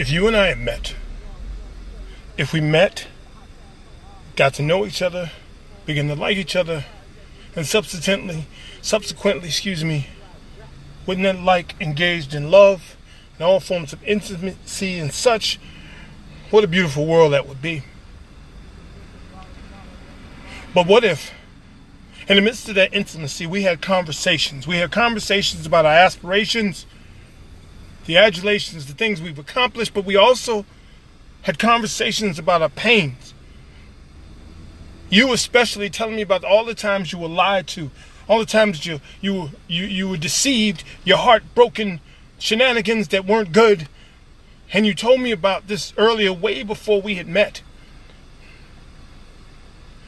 If you and I had met, if we met, got to know each other, began to like each other, and subsequently, wouldn't that like engaged in love and all forms of intimacy and such, what a beautiful world that would be. But what if, in the midst of that intimacy, we had conversations? We had conversations about our aspirations, the adulations, the things we've accomplished, but we also had conversations about our pains. You especially telling me about all the times you were lied to, all the times you were deceived, your heart broken, shenanigans that weren't good, and you told me about this earlier, way before we had met.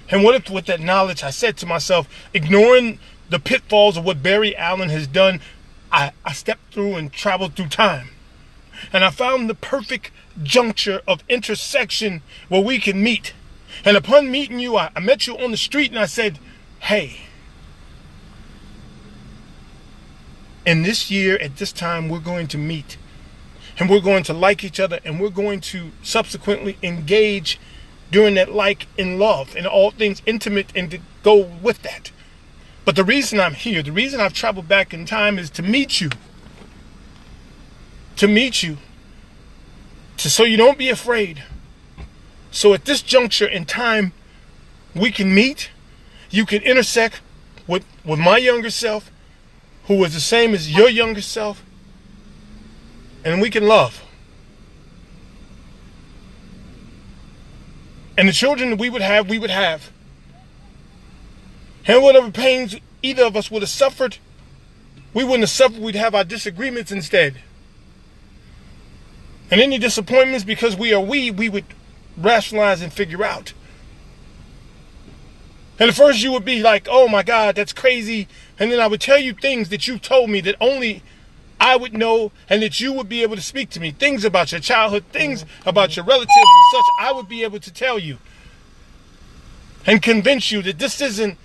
And what if with that knowledge I said to myself, ignoring the pitfalls of what Barry Allen has done, I stepped through and traveled through time. And I found the perfect juncture of intersection where we can meet. And upon meeting you, I met you on the street and I said, hey, in this year, at this time, we're going to meet. And we're going to like each other, and we're going to subsequently engage during that like in love and all things intimate and to go with that. But the reason I'm here, the reason I've traveled back in time is to meet you. To meet you. So you don't be afraid. So at this juncture in time, we can meet. You can intersect with my younger self, who was the same as your younger self, and we can love. And the children that we would have, we would have. And whatever pains either of us would have suffered, we wouldn't have suffered. We'd have our disagreements instead. And any disappointments, because we would rationalize and figure out. And at first you would be like, oh my God, that's crazy. And then I would tell you things that you told me that only I would know, and that you would be able to speak to me. Things about your childhood, things about your relatives and such, I would be able to tell you. And convince you that this isn't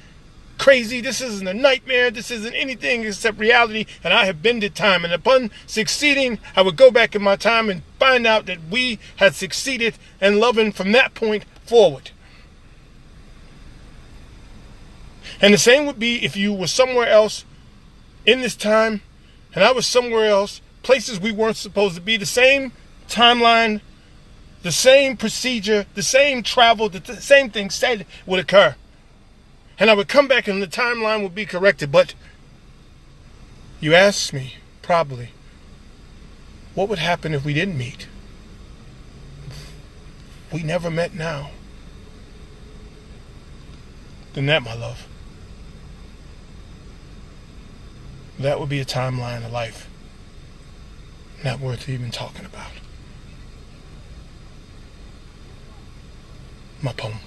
crazy, this isn't a nightmare, this isn't anything except reality, and I have bended time. And upon succeeding, I would go back in my time and find out that we had succeeded and loving from that point forward. And the same would be if you were somewhere else in this time, and I was somewhere else, places we weren't supposed to be, the same timeline, the same procedure, the same travel, the same thing said would occur. And I would come back and the timeline would be corrected. But you asked me, probably, what would happen if we didn't meet? We never met now. Then that, my love, that would be a timeline of life not worth even talking about. My poem.